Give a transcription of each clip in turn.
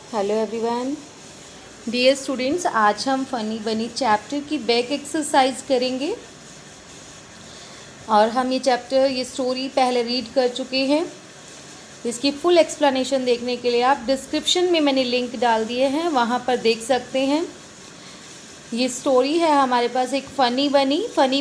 Hello everyone. Dear students, आज हम funny बनी चैप्टर की बैक एक्सरसाइज करेंगे और हम ये स्टोरी पहले रीड कर चुके हैं। इसकी फुल एक्सप्लेनेशन देखने के लिए आप डिस्क्रिप्शन में मैंने लिंक डाल दिए हैं, वहाँ पर देख सकते हैं। ये स्टोरी है हमारे पास एक फ़नी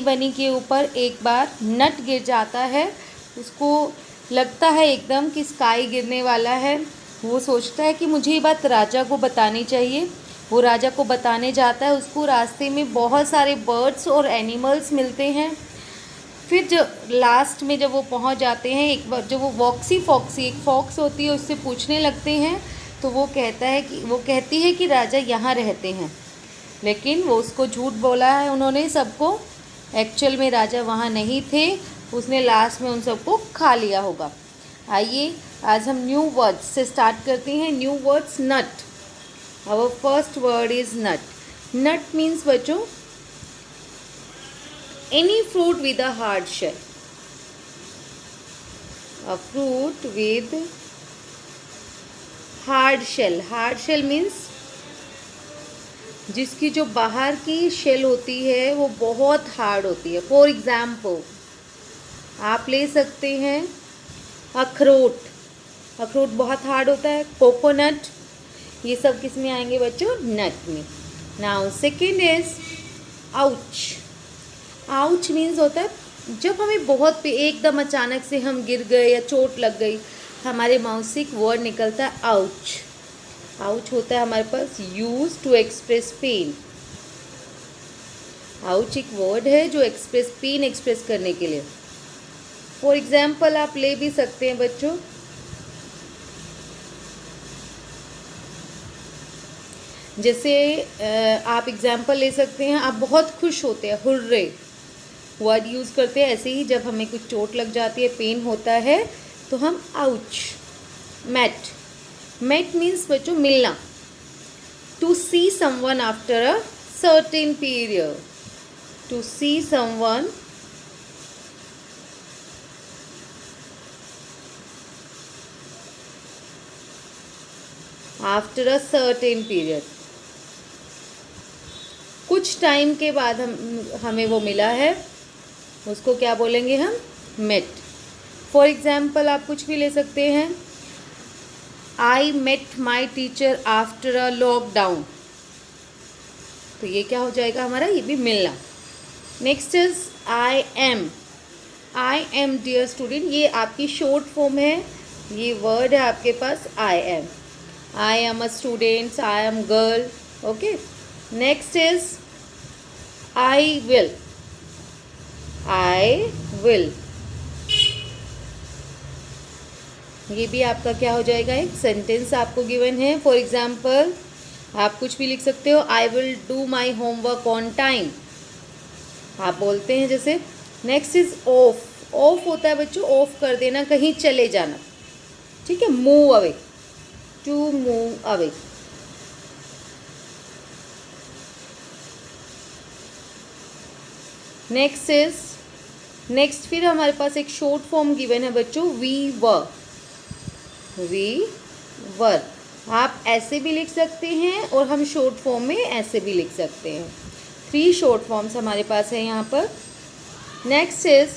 बनी के ऊपर एक बार नट गिर जाता है। उसको लगता है एकदम कि स्काई गिरने वाला है। वो सोचता है कि मुझे ये बात राजा को बतानी चाहिए। वो राजा को बताने जाता है। उसको रास्ते में बहुत सारे बर्ड्स और एनिमल्स मिलते हैं। फिर जब लास्ट में जब वो पहुंच जाते हैं, एक बार जब वो फॉक्सी एक फॉक्स होती है उससे पूछने लगते हैं, तो वो कहती है कि राजा यहाँ रहते हैं, लेकिन वो उसको झूठ बोला है उन्होंने सबको। एक्चुअल में राजा वहाँ नहीं थे, उसने लास्ट में उन सबको खा लिया होगा। आइए आज हम न्यू वर्ड्स से स्टार्ट करते हैं। New words nut. Our first word is nut. Nut means बच्चों any fruit with a hard shell. A fruit with hard shell. Hard shell means जिसकी जो बाहर की शेल होती है वो बहुत हार्ड होती है। फॉर एग्जाम्पल आप ले सकते हैं अखरोट। अखरोट बहुत हार्ड होता है। कोकोनट, ये सब किस में आएंगे बच्चों? नट में। Now second is ouch. Ouch means होता है जब हमें बहुत एकदम अचानक से हम गिर गए या चोट लग गई, हमारे माउथ से एक वर्ड निकलता है आउच। आउच होता है हमारे पास use to express pain. Ouch एक वर्ड है जो पेन एक्सप्रेस करने के लिए। फॉर एग्जाम्पल आप ले भी सकते हैं बच्चों, जैसे आप एग्जाम्पल ले सकते हैं, आप बहुत खुश होते हैं, हुर्रे वर्ड यूज़ करते हैं। ऐसे ही जब हमें कुछ चोट लग जाती है, पेन होता है, तो हम आउच। मैट। मैट मीन्स बच्चों मिलना। To see someone after a certain period. To see someone after a certain period. कुछ टाइम के बाद हमें वो मिला है, उसको क्या बोलेंगे हम? मेट। फॉर एग्जाम्पल आप कुछ भी ले सकते हैं। I met my teacher after a lockdown. तो ये क्या हो जाएगा हमारा? ये भी मिलना। Next is I am. I am dear student, ये आपकी शॉर्ट फॉर्म है। ये वर्ड है आपके पास I am. I am a student, I am girl. Okay. Next is I will. I will, ये भी आपका क्या हो जाएगा? एक सेंटेंस आपको गिवन है। फॉर एग्जाम्पल आप कुछ भी लिख सकते हो। I will do my homework on time, आप बोलते हैं जैसे। Next is of. ऑफ होता है बच्चों ऑफ कर देना, कहीं चले जाना। ठीक है, move away. To move away. Next फिर हमारे पास एक शॉर्ट फॉर्म गिवन है बच्चों, वी वर। वी वर आप ऐसे भी लिख सकते हैं और हम शॉर्ट फॉर्म में ऐसे भी लिख सकते हैं। 3 शॉर्ट फॉर्म्स हमारे पास है यहाँ पर। Next is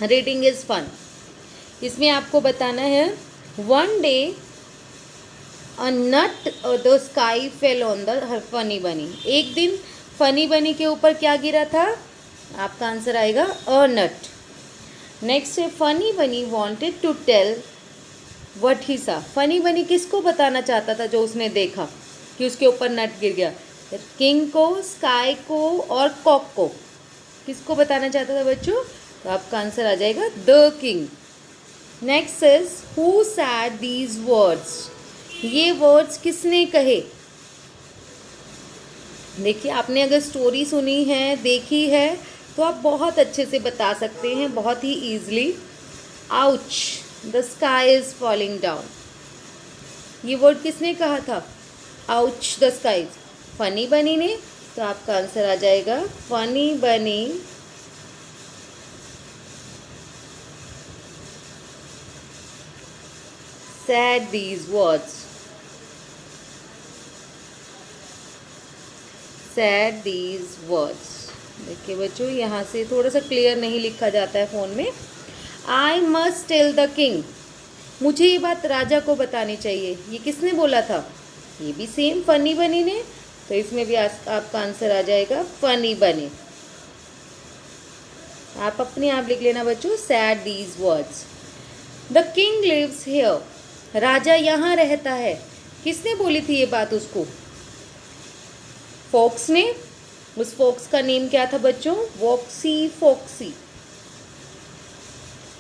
reading is fun. इसमें आपको बताना है one day a nut the sky fell on the funny bunny. एक दिन फनी बनी के ऊपर क्या गिरा था? आपका आंसर आएगा अ नट। नेक्स्ट है funny bunny wanted to tell what he saw. Funny बनी किसको बताना चाहता था जो उसने देखा कि उसके ऊपर नट गिर गया? किंग को, स्काई को और कॉक को। किसको बताना चाहता था बच्चों? तो आपका आंसर आ जाएगा the king. Next is who said these words. ये वर्ड्स किसने कहे? देखिए, आपने अगर स्टोरी सुनी है, देखी है, तो आप बहुत अच्छे से बता सकते हैं, बहुत ही easily. Ouch, the sky is falling down. ये वर्ड किसने कहा था? Ouch the sky. फनी बनी ने। तो आपका आंसर आ जाएगा फनी बनी said these words। said these words. देखिए बच्चों, यहाँ से थोड़ा सा क्लियर नहीं लिखा जाता है फ़ोन में. I must tell the king. मुझे ये बात राजा को बतानी चाहिए. ये किसने बोला था? ये भी सेम फनी बनी ने. तो इसमें भी आपका आंसर आ जाएगा फनी बनी. आप अपने आप लिख लेना बच्चों, said these words. The king lives here. राजा यहाँ रहता है. किसने बोली थी ये बात उसको? फॉक्स ने. उस फॉक्स का नेम क्या था बच्चों? Voxy Foxy.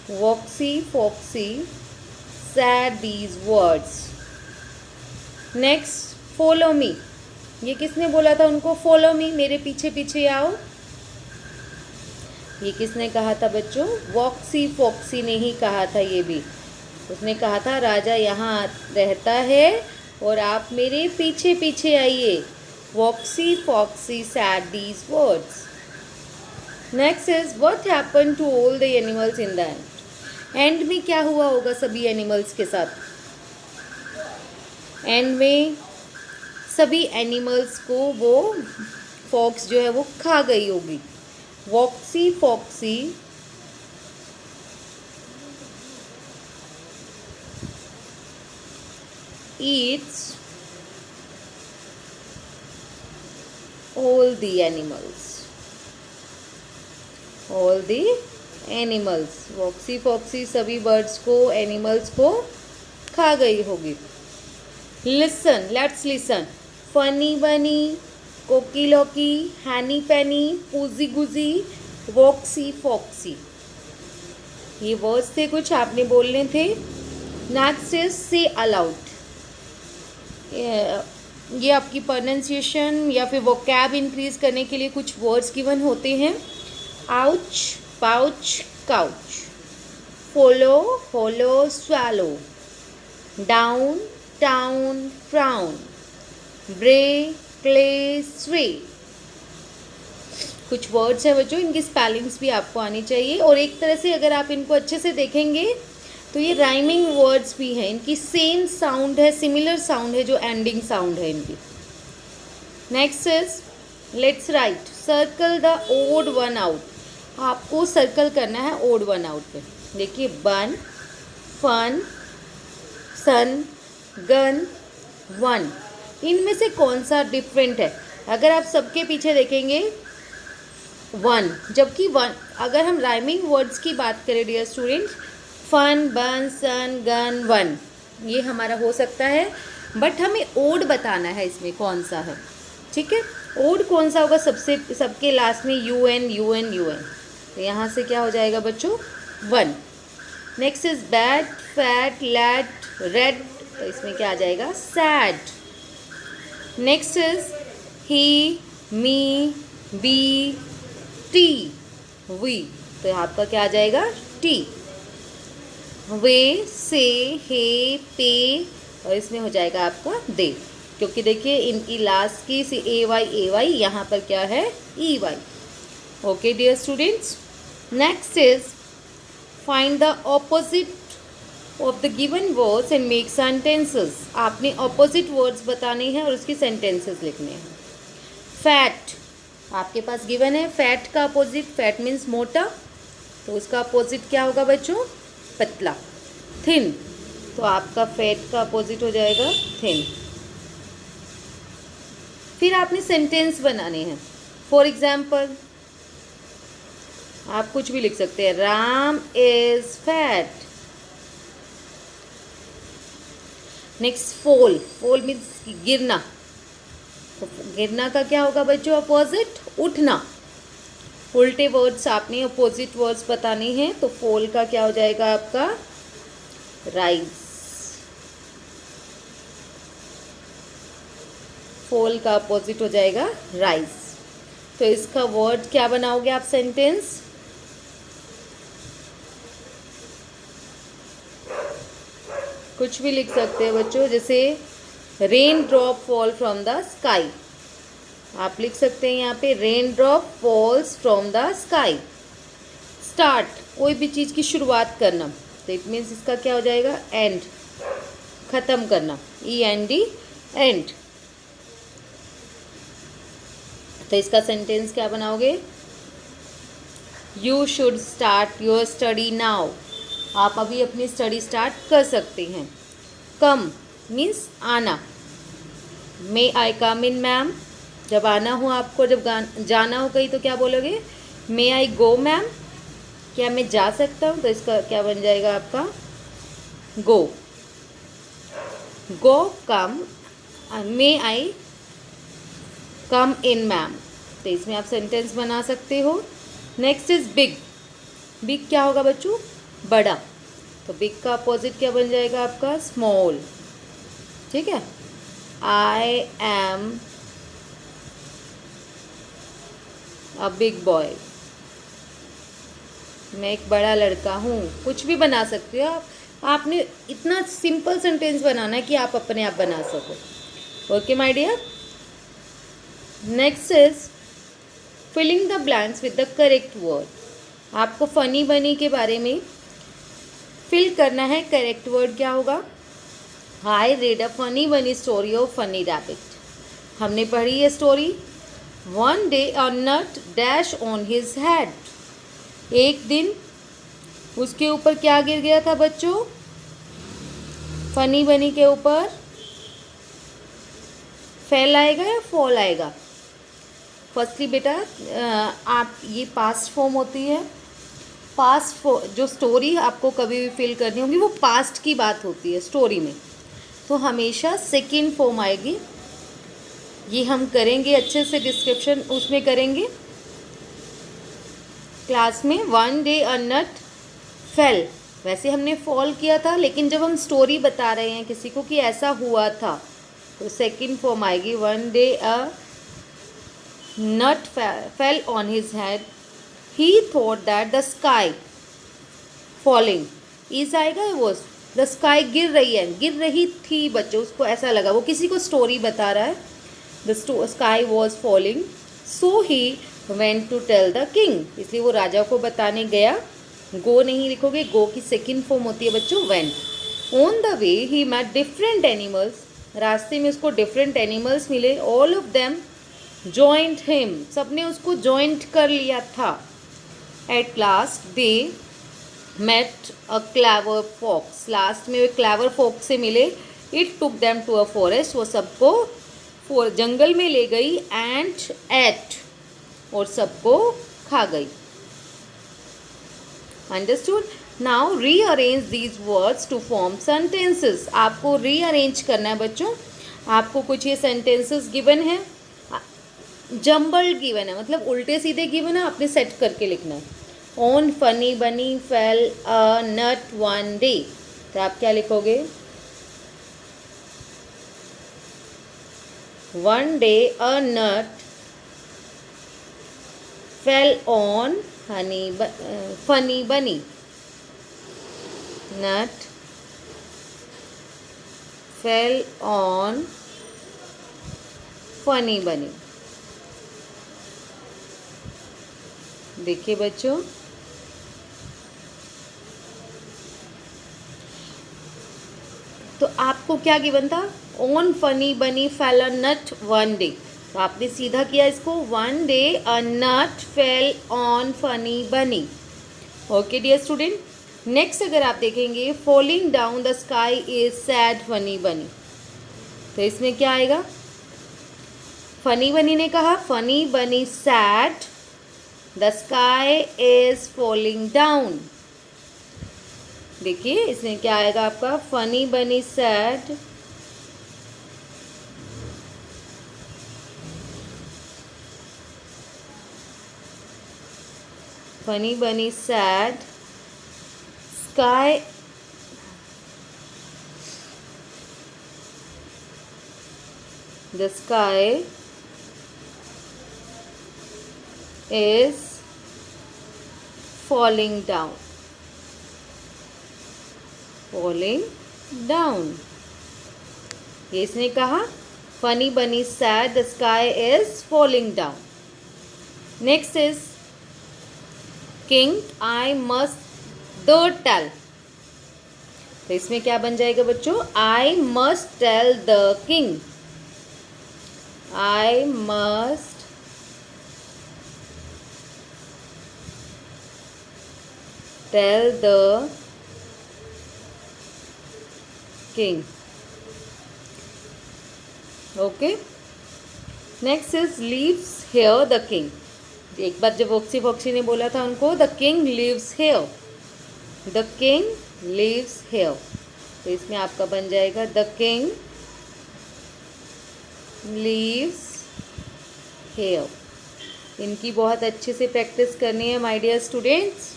Voxy Foxy said these words. Next, follow me. ये किसने बोला था उनको? फॉलो मी, मेरे पीछे पीछे आओ. ये किसने कहा था बच्चों? वॉक्सी फॉक्सी ने ही कहा था. ये भी उसने कहा था राजा यहाँ रहता है और आप मेरे पीछे पीछे आइए. Voxy Foxy said these words. Next is what happened to all the animals in the end. एंड में क्या हुआ होगा सभी एनिमल्स के साथ? एंड में सभी एनिमल्स को वो फॉक्स जो है वो खा गई होगी. Voxy Foxy eats all the animals. all the animals. Voxy Foxy सभी बर्ड्स को, एनिमल्स को खा गई होगी. Listen, let's listen. फनी बनी, कोकी लोकी, हैनी पैनी, पूजी गुजी, वॉक्सी फॉक्सी. ये वर्ड्स थे कुछ, आपने बोलने थे. नेक्स्ट इज से अलाउड. ये आपकी प्रोनाउंसिएशन या फिर वोकैब इंक्रीज करने के लिए कुछ वर्ड्स गिवन होते हैं. Ouch, pouch, couch. फॉलो, होलो, स्वैलो. Down, town, frown. ब्रे, क्ले, स्वे. कुछ वर्ड्स हैं बच्चों, इनकी स्पेलिंग्स भी आपको आनी चाहिए. और एक तरह से अगर आप इनको अच्छे से देखेंगे तो ये राइमिंग वर्ड्स भी हैं. इनकी सेम साउंड है, सिमिलर साउंड है जो एंडिंग साउंड है इनकी. Next is let's write. Circle the odd one out. आपको सर्कल करना है ओड वन आउट पे. देखिए, बन, फन, सन, गन, वन. इनमें से कौन सा डिफरेंट है? अगर आप सबके पीछे देखेंगे वन, जबकि वन अगर हम राइमिंग वर्ड्स की बात करें डियर स्टूडेंट, फन, बन, सन, गन, वन, ये हमारा हो सकता है. बट हमें ओड बताना है इसमें कौन सा है. ठीक है, ओड कौन सा होगा? सबके लास्ट में U N U N U N. तो यहाँ से क्या हो जाएगा बच्चों? One. Next is bat, fat, lat, red. तो इसमें क्या आ जाएगा? Sad. Next is he, me, be, tea, we. तो आपका क्या आ जाएगा? टी. वे, से, हे, पे. और इसमें हो जाएगा आपका दे. क्योंकि देखिए इनकी लास्ट की से ए वाई, यहाँ पर क्या है? E Y. Okay dear students. Next is find the opposite of the given words and make sentences. आपने ऑपोजिट वर्ड्स बताने हैं और उसकी सेंटेंसेस लिखने हैं. फैट आपके पास गिवन है. फैट का अपोजिट, फैट मीन्स मोटा, तो उसका अपोजिट क्या होगा बच्चों? पतला. थिन, तो आपका फैट का अपोजिट हो जाएगा थिन. फिर आपने सेंटेंस बनाने हैं. फॉर एग्जाम्पल आप कुछ भी लिख सकते हैं. Ram is fat. Next, fall. Fall means गिरना. तो गिरना का क्या होगा बच्चों? अपोजिट, उठना. उल्टे वर्ड्स आपने अपोजिट वर्ड्स बताने हैं. तो फॉल का क्या हो जाएगा आपका? राइज. फॉल का अपोजिट हो जाएगा राइज. तो इसका वर्ड क्या बनाओगे आप? सेंटेंस. कुछ भी लिख सकते हैं बच्चों, जैसे rain drop fall from the sky. आप लिख सकते हैं यहाँ पे rain drop falls from the sky. Start, कोई भी चीज़ की शुरुआत करना. तो इट मीन्स इसका क्या हो जाएगा? एंड, ख़त्म करना. E N D, end. तो इसका सेंटेंस क्या बनाओगे? You should start your study now. आप अभी अपनी स्टडी स्टार्ट कर सकते हैं। कम मीन्स आना। मे आई कम इन मैम? जब आना हो आपको, जब जाना हो कहीं तो क्या बोलोगे? मे आई गो मैम? क्या मैं जा सकता हूँ? तो इसका क्या बन जाएगा आपका? गो। गो कम, मे आई कम इन मैम। तो इसमें आप सेंटेंस बना सकते हो। Next is big. बिग क्या होगा बच्चों? बड़ा। तो बिग का अपोजिट क्या बन जाएगा आपका? स्मॉल। ठीक है। आई एम अ बिग बॉय। मैं एक बड़ा लड़का हूँ। कुछ भी बना सकते हो आप। आपने इतना सिंपल सेंटेंस बनाना है कि आप अपने आप बना सको। Okay my dear. Next is filling the blanks with the correct word. आपको फनी बनी के बारे में फिल करना है। करेक्ट वर्ड क्या होगा? I read a funny bunny story of funny rabbit. हमने पढ़ी है story. One day a nut dash on his head. एक दिन उसके ऊपर क्या गिर गया था बच्चों? फनी बनी के ऊपर फेल आएगा या फॉल आएगा? फर्स्टली बेटा आप ये पास्ट फॉर्म होती है। पास्ट जो स्टोरी आपको कभी भी फील करनी होगी वो पास्ट की बात होती है स्टोरी में, तो हमेशा सेकेंड फॉर्म आएगी। ये हम करेंगे अच्छे से, डिस्क्रिप्शन उसमें करेंगे क्लास में। One day a nut fail, वैसे हमने फॉल किया था, लेकिन जब हम स्टोरी बता रहे हैं किसी को कि ऐसा हुआ था तो सेकेंड फॉर्म आएगी। One day a nut fell on his head. He thought that the sky falling is आएगा वो the sky गिर रही है, गिर रही थी बच्चों, उसको ऐसा लगा। वो किसी को स्टोरी बता रहा है। The sky was falling, so he went to tell the king. इसलिए वो राजा को बताने गया। go नहीं लिखोगे, go की सेकेंड फॉर्म होती है बच्चों when. On the way he met different animals. रास्ते में उसको डिफरेंट एनिमल्स मिले। all of them joined him. सबने उसको जॉइंट कर लिया था। At last they met a clever fox. Last में वे क्लेवर फॉक्स से मिले। It took them to a forest. वो सबको जंगल में ले गई। And ate, और सबको खा गई। Understood? Now rearrange these words to form sentences. आपको rearrange करना है बच्चों। आपको कुछ ये sentences given है, जम्बल्ड गिवन है, मतलब उल्टे सीधे गिवन है, आपने सेट करके लिखना है। ऑन फनी बनी fell a nut one day. तो आप क्या लिखोगे? One day a nut fell on funny bunny. Nut fell on funny बनी। देखिए बच्चों, तो आपको क्या गिवन था? ऑन फनी बनी fell a nut one day. तो आपने सीधा किया इसको, one day a nut fell on funny Bunny. Okay dear student. Next अगर आप देखेंगे, falling down the sky is said Funny Bunny. तो इसमें क्या आएगा? फनी बनी ने कहा फनी बनी sad, the sky is falling down. देखिए इसमें क्या आएगा आपका? फनी बनी सैड, फनी बनी sad, sky the sky is falling down. Falling down. ये इसने कहा funny bunny sad, the sky is falling down. Next is king, I must the tell. तो इसमें क्या बन जाएगा बच्चों? I must tell the king. I must tell the king. Okay, next is lives here the king. एक बार जब वोक्सी वोक्सी ने बोला था उनको the king lives here, the king lives here, तो इसमें आपका बन जाएगा द किंग लीव्स हेयर। इनकी बहुत अच्छे से प्रैक्टिस करनी है माय डियर स्टूडेंट्स,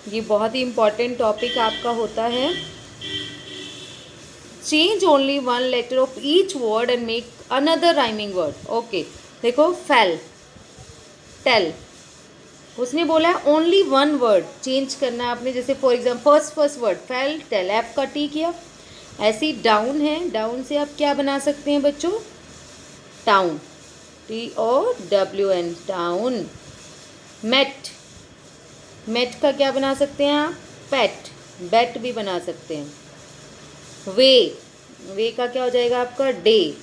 ये बहुत ही इम्पॉर्टेंट टॉपिक आपका होता है। Change only one letter of each word and make another rhyming word. Okay, देखो फेल, टेल, उसने बोला है ओनली वन वर्ड चेंज करना है आपने, जैसे for example first word fell, tell, F का टी किया। ऐसे ही डाउन है, डाउन से आप क्या बना सकते हैं बच्चों, town, TOWN, town. Met, met का क्या बना सकते हैं आप, पेट, बेट भी बना सकते हैं। वे, वे का क्या हो जाएगा आपका, डे,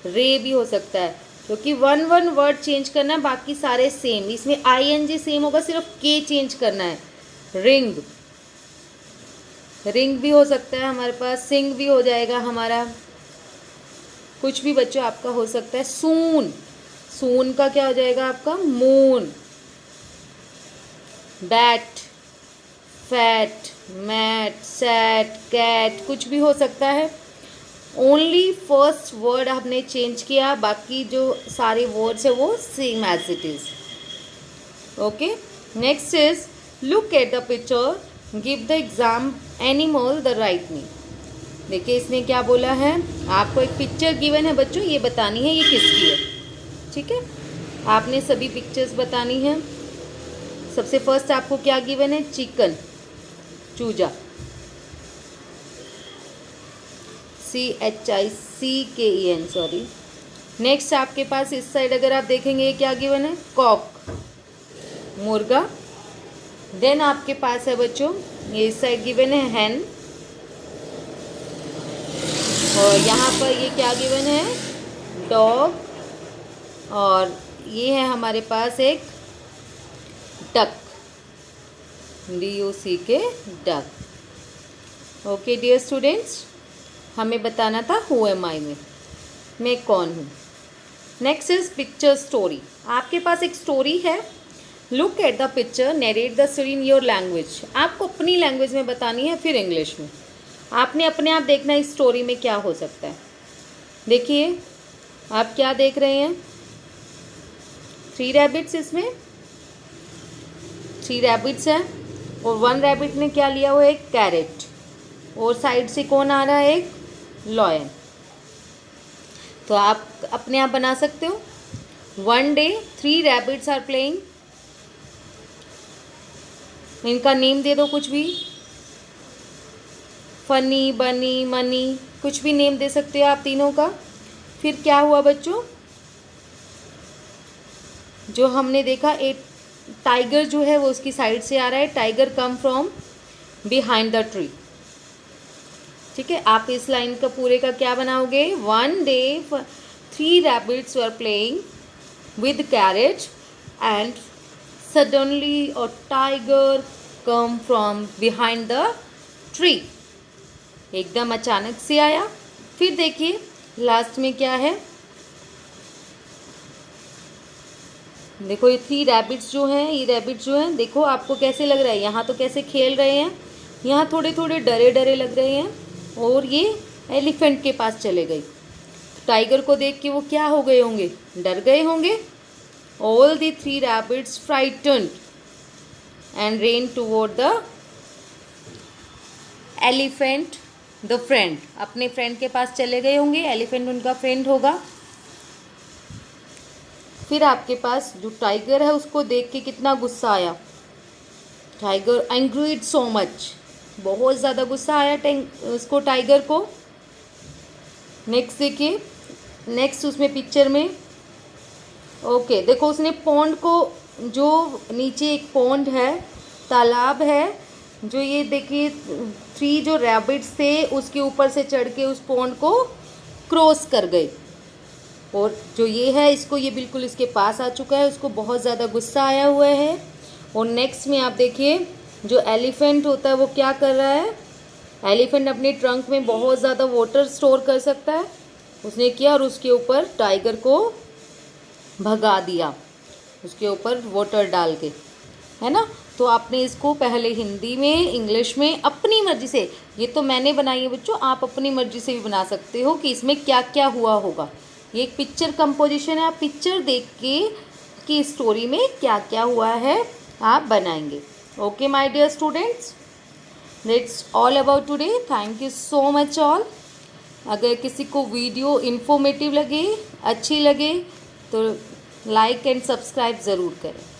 रे भी हो सकता है, क्योंकि वन वन वर्ड चेंज करना है, बाकी सारे सेम। इसमें ING सेम होगा, सिर्फ के चेंज करना है। रिंग, रिंग भी हो सकता है हमारे पास, सिंग भी हो जाएगा हमारा, कुछ भी बच्चों आपका हो सकता है। सून, सून का क्या हो जाएगा आपका, moon. Bat, fat, mat, sat, cat, कुछ भी हो सकता है। ओनली फर्स्ट वर्ड हमने चेंज किया, बाकी जो सारे वर्ड्स है वो same as it is. Okay, next is look at the picture, give the exam animal the right name. देखिए इसने क्या बोला है, आपको एक पिक्चर गिवन है बच्चों, ये बतानी है ये किसकी है। ठीक है, आपने सभी पिक्चर्स बतानी है। सबसे फर्स्ट आपको क्या गिवन है, चिकन, चूजा, CHICKEN, सॉरी। नेक्स्ट आपके पास इस साइड अगर आप देखेंगे क्या गिवन है, कॉक, मुर्गा। देन आपके पास है बच्चों ये इस साइड गिवन है हैन, और यहाँ पर ये क्या गिवन है, डॉग, और ये है हमारे पास एक duck, DOCK, duck. Okay dear students, हमें बताना था हु एम आई में, मैं कौन हूँ। Next is picture story. आपके पास एक स्टोरी है, look at the picture, narrate the story in your language. आपको अपनी लैंग्वेज में बतानी है, फिर इंग्लिश में। आपने अपने आप देखना इस स्टोरी में क्या हो सकता है। देखिए आप क्या देख रहे हैं, 3 रैबिट्स, इसमें 3 रैबिट्स हैं, और 1 रैबिट ने क्या लिया हुआ है, एक कैरेट, और साइड से कौन आ रहा है, एक लॉयन। तो आप अपने आप बना सकते हो। 1 डे 3 रैबिट्स आर प्लेइंग, इनका नेम दे दो कुछ भी, फनी, बनी, मनी, कुछ भी नेम दे सकते हो आप तीनों का। फिर क्या हुआ बच्चों, जो हमने देखा एक टाइगर जो है वो उसकी साइड से आ रहा है, tiger come from behind the tree. ठीक है, आप इस लाइन का पूरे का क्या बनाओगे, 1 day 3 rabbits were playing with carrot and suddenly a tiger come from behind the tree. एकदम अचानक से आया। फिर देखिए लास्ट में क्या है, देखो ये 3 रैबिट्स जो हैं, ये रैबिट्स जो हैं, देखो आपको कैसे लग रहा है, यहाँ तो कैसे खेल रहे हैं, यहाँ थोड़े थोड़े डरे डरे लग रहे हैं, और ये एलिफेंट के पास चले गए। टाइगर को देख के वो क्या हो गए होंगे, डर गए होंगे। All the 3 rabbits frightened and rain toward the elephant the friend, अपने फ्रेंड के पास चले गए होंगे, एलिफेंट उनका फ्रेंड होगा। फिर आपके पास जो टाइगर है उसको देख के कितना गुस्सा आया, टाइगर एंग्रीड सो मच, बहुत ज़्यादा गुस्सा आया उसको, टाइगर को। नेक्स्ट देखिए, नेक्स्ट उसमें पिक्चर में, ओके देखो उसने पॉन्ड को, जो नीचे एक पॉन्ड है, तालाब है, जो ये देखिए 3 जो रैबिट्स थे उसके ऊपर से चढ़ के उस पॉन्ड को क्रॉस कर गए, और जो ये है इसको, ये बिल्कुल इसके पास आ चुका है, उसको बहुत ज़्यादा गुस्सा आया हुआ है। और नेक्स्ट में आप देखिए जो एलिफेंट होता है वो क्या कर रहा है, एलिफेंट अपने ट्रंक में बहुत ज़्यादा वाटर स्टोर कर सकता है, उसने किया और उसके ऊपर टाइगर को भगा दिया, उसके ऊपर वाटर डाल के, है ना। तो आपने इसको पहले हिंदी में, इंग्लिश में अपनी मर्ज़ी से, ये तो मैंने बनाई है बच्चों, आप अपनी मर्ज़ी से भी बना सकते हो कि इसमें क्या क्या हुआ होगा। ये एक पिक्चर कंपोजिशन है, आप पिक्चर देख के कि स्टोरी में क्या क्या हुआ है आप बनाएंगे। Okay my dear students, that's all about today. Thank you so much all. अगर किसी को वीडियो इन्फॉर्मेटिव लगे, अच्छी लगे, तो लाइक एंड सब्सक्राइब ज़रूर करें।